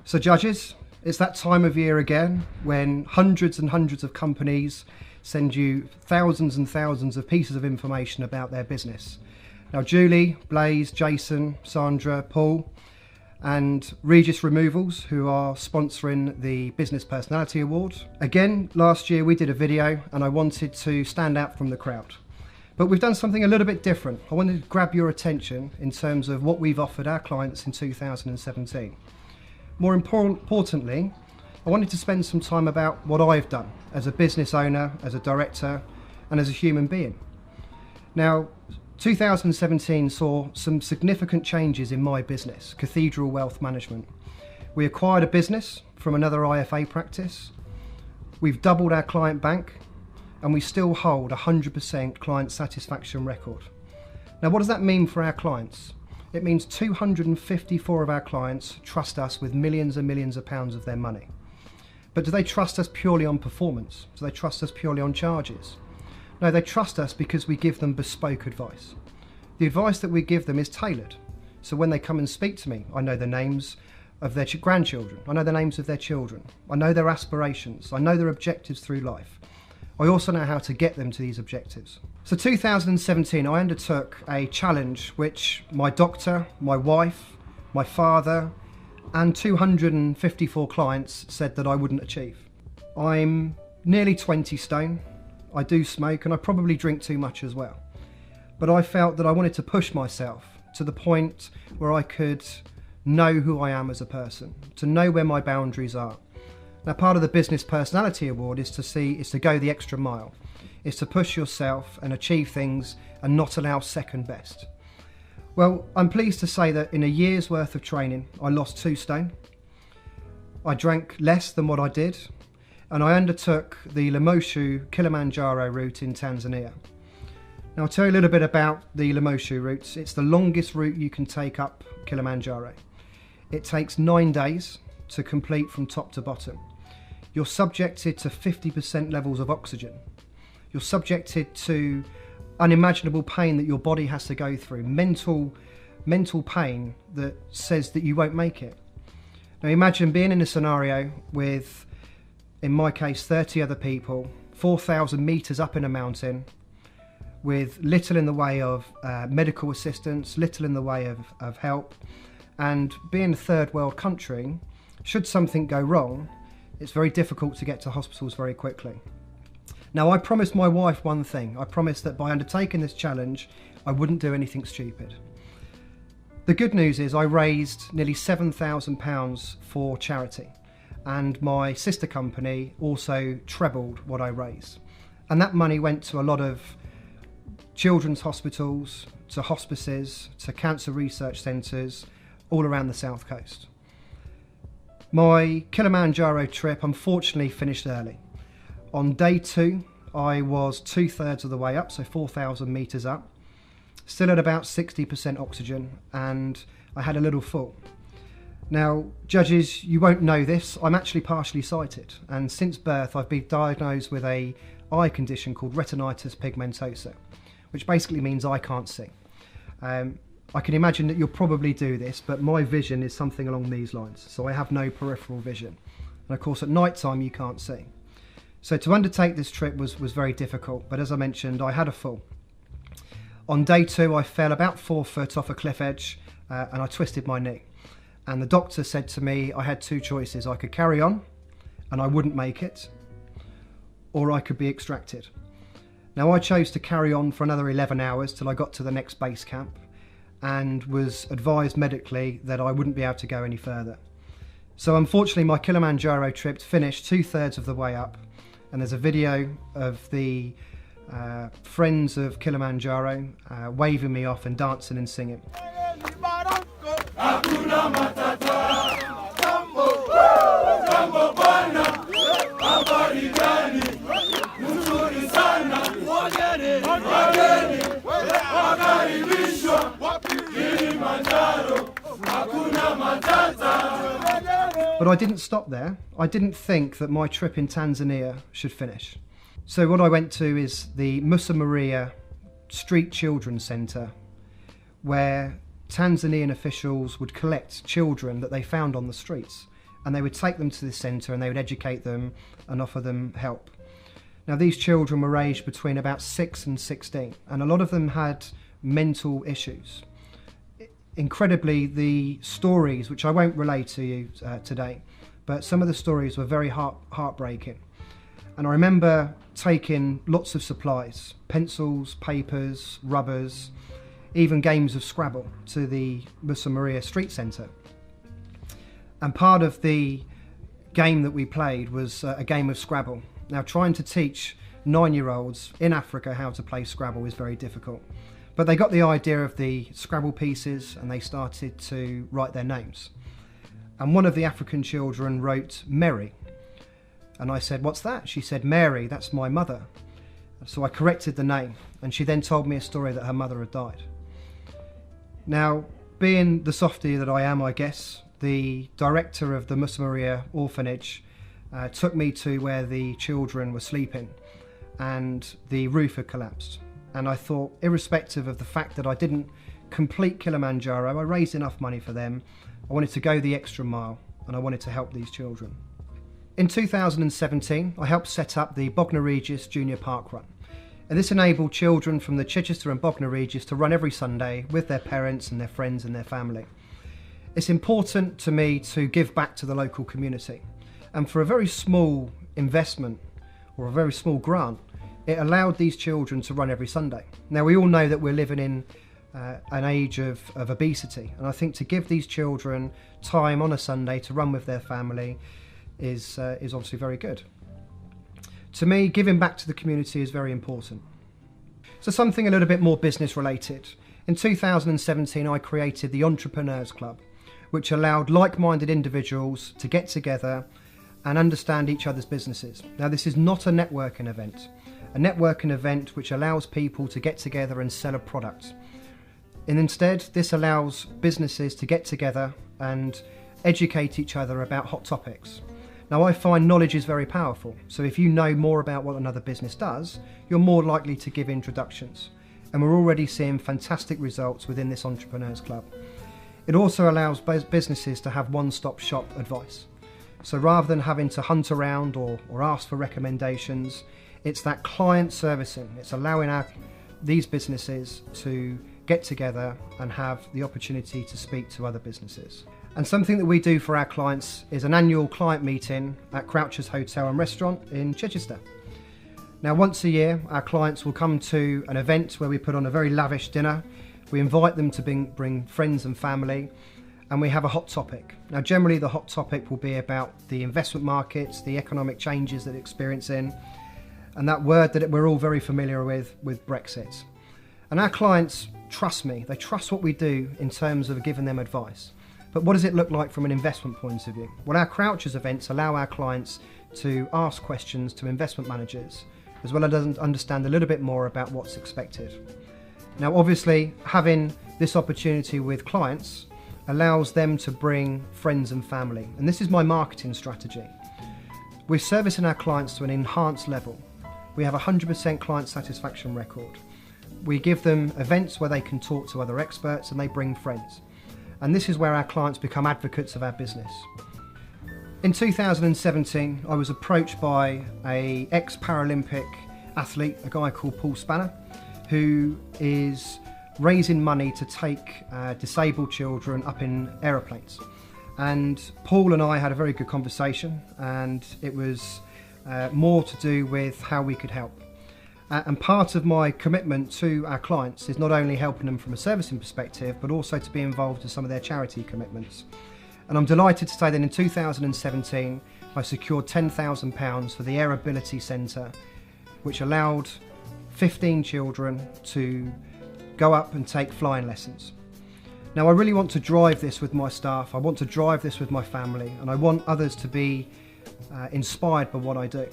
So judges, it's that time of year again when hundreds and hundreds of companies send you thousands and thousands of pieces of information about their business. Now Julie, Blaze, Jason, Sandra, Paul and Regis Removals, who are sponsoring the Business Personality Award. Again, last year we did a video and I wanted to stand out from the crowd. But we've done something a little bit different. I wanted to grab your attention in terms of what we've offered our clients in 2017. More importantly, I wanted to spend some time about what I've done as a business owner, as a director, and as a human being. Now, 2017 saw some significant changes in my business, Cathedral Wealth Management. We acquired a business from another IFA practice. We've doubled our client bank, and we still hold 100% client satisfaction record. Now, what does that mean for our clients? It means 254 of our clients trust us with millions and millions of pounds of their money. But do they trust us purely on performance? Do they trust us purely on charges? No, they trust us because we give them bespoke advice. The advice that we give them is tailored. So when they come and speak to me, I know the names of their grandchildren. I know the names of their children. I know their aspirations. I know their objectives through life. I also know how to get them to these objectives. So 2017, I undertook a challenge which my doctor, my wife, my father, and 254 clients said that I wouldn't achieve. I'm nearly 20 stone. I do smoke and I probably drink too much as well. But I felt that I wanted to push myself to the point where I could know who I am as a person, to know where my boundaries are. Now, part of the Business Personality Award is to go the extra mile, is to push yourself and achieve things and not allow second best. Well, I'm pleased to say that in a year's worth of training, I lost 2 stone. I drank less than what I did, and I undertook the Limoshu Kilimanjaro route in Tanzania. Now, I'll tell you a little bit about the Limoshu route. It's the longest route you can take up Kilimanjaro. It takes 9 days to complete from top to bottom. You're subjected to 50% levels of oxygen. You're subjected to unimaginable pain that your body has to go through, mental pain that says that you won't make it. Now imagine being in a scenario with, in my case, 30 other people, 4,000 meters up in a mountain, with little in the way of medical assistance, little in the way of help, and being a third world country, should something go wrong, it's very difficult to get to hospitals very quickly. Now, I promised my wife one thing. I promised that by undertaking this challenge, I wouldn't do anything stupid. The good news is I raised nearly £7,000 for charity, and my sister company also trebled what I raised. And that money went to a lot of children's hospitals, to hospices, to cancer research centres, all around the South Coast. My Kilimanjaro trip unfortunately finished early. On day 2, I was 2/3 of the way up, so 4,000 meters up, still at about 60% oxygen, and I had a little fall. Now, judges, you won't know this, I'm actually partially sighted, and since birth I've been diagnosed with an eye condition called retinitis pigmentosa, which basically means I can't see. I can imagine that you'll probably do this, but my vision is something along these lines. So I have no peripheral vision. And of course, at night time, you can't see. So to undertake this trip was very difficult. But as I mentioned, I had a fall. On day 2, I fell about 4 foot off a cliff edge and I twisted my knee. And the doctor said to me, I had 2 choices. I could carry on and I wouldn't make it, or I could be extracted. Now, I chose to carry on for another 11 hours till I got to the next base camp, and was advised medically that I wouldn't be able to go any further. So unfortunately my Kilimanjaro trip finished 2/3 of the way up, and there's a video of the friends of Kilimanjaro waving me off and dancing and singing. But I didn't stop there. I didn't think that my trip in Tanzania should finish. So what I went to is the Musa Maria Street Children's Centre, where Tanzanian officials would collect children that they found on the streets and they would take them to this centre and they would educate them and offer them help. Now these children were aged between about 6 and 16, and a lot of them had mental issues. Incredibly, the stories, which I won't relay to you today, but some of the stories were very heartbreaking. And I remember taking lots of supplies, pencils, papers, rubbers, even games of Scrabble to the Musa Maria Street Centre. And part of the game that we played was a game of Scrabble. Now, trying to teach 9-year-olds in Africa how to play Scrabble is very difficult. But they got the idea of the Scrabble pieces and they started to write their names. And one of the African children wrote Mary. And I said, "What's that?" She said, "Mary, that's my mother." So I corrected the name, and she then told me a story that her mother had died. Now, being the softie that I am, I guess, the director of the Musa Maria orphanage took me to where the children were sleeping, and the roof had collapsed. And I thought, irrespective of the fact that I didn't complete Kilimanjaro, I raised enough money for them. I wanted to go the extra mile, and I wanted to help these children. In 2017, I helped set up the Bognor Regis Junior Park Run. And this enabled children from the Chichester and Bognor Regis to run every Sunday with their parents and their friends and their family. It's important to me to give back to the local community. And for a very small investment, or a very small grant, it allowed these children to run every Sunday. Now, we all know that we're living in an age of obesity, and I think to give these children time on a Sunday to run with their family is obviously very good. To me, giving back to the community is very important. So something a little bit more business related. In 2017, I created the Entrepreneurs Club, which allowed like-minded individuals to get together and understand each other's businesses. Now, this is not a networking event. A networking event which allows people to get together and sell a product. And instead, this allows businesses to get together and educate each other about hot topics. Now, I find knowledge is very powerful. So if you know more about what another business does, you're more likely to give introductions. And we're already seeing fantastic results within this Entrepreneurs Club. It also allows businesses to have one-stop shop advice. So rather than having to hunt around or ask for recommendations, it's that client servicing. It's allowing these businesses to get together and have the opportunity to speak to other businesses. And something that we do for our clients is an annual client meeting at Croucher's Hotel and Restaurant in Chichester. Now, once a year, our clients will come to an event where we put on a very lavish dinner. We invite them to bring friends and family, and we have a hot topic. Now, generally the hot topic will be about the investment markets, the economic changes that they're experiencing, and that word that we're all very familiar with Brexit. And our clients trust me. They trust what we do in terms of giving them advice. But what does it look like from an investment point of view? Well, our Crouchers events allow our clients to ask questions to investment managers, as well as understand a little bit more about what's expected. Now, obviously, having this opportunity with clients allows them to bring friends and family. And this is my marketing strategy. We're servicing our clients to an enhanced level. We have a 100% client satisfaction record. We give them events where they can talk to other experts and they bring friends. And this is where our clients become advocates of our business. In 2017, I was approached by an ex-Paralympic athlete, a guy called Paul Spanner, who is raising money to take disabled children up in aeroplanes. And Paul and I had a very good conversation, and it was more to do with how we could help. And part of my commitment to our clients is not only helping them from a servicing perspective, but also to be involved in some of their charity commitments. And I'm delighted to say that in 2017, I secured £10,000 for the Air Ability Centre, which allowed 15 children to go up and take flying lessons. Now, I really want to drive this with my staff, I want to drive this with my family, and I want others to be inspired by what I do.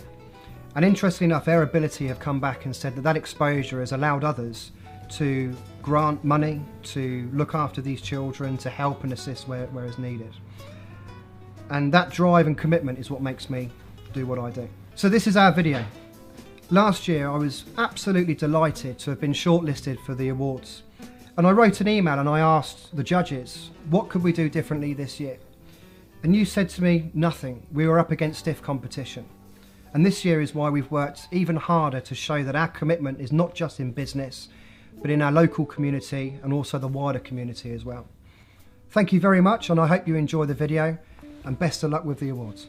And interestingly enough, Air Ability have come back and said that that exposure has allowed others to grant money, to look after these children, to help and assist where is needed. And that drive and commitment is what makes me do what I do. So this is our video. Last year, I was absolutely delighted to have been shortlisted for the awards. And I wrote an email and I asked the judges, what could we do differently this year? And you said to me, nothing. We were up against stiff competition. And this year is why we've worked even harder to show that our commitment is not just in business, but in our local community and also the wider community as well. Thank you very much, and I hope you enjoy the video, and best of luck with the awards.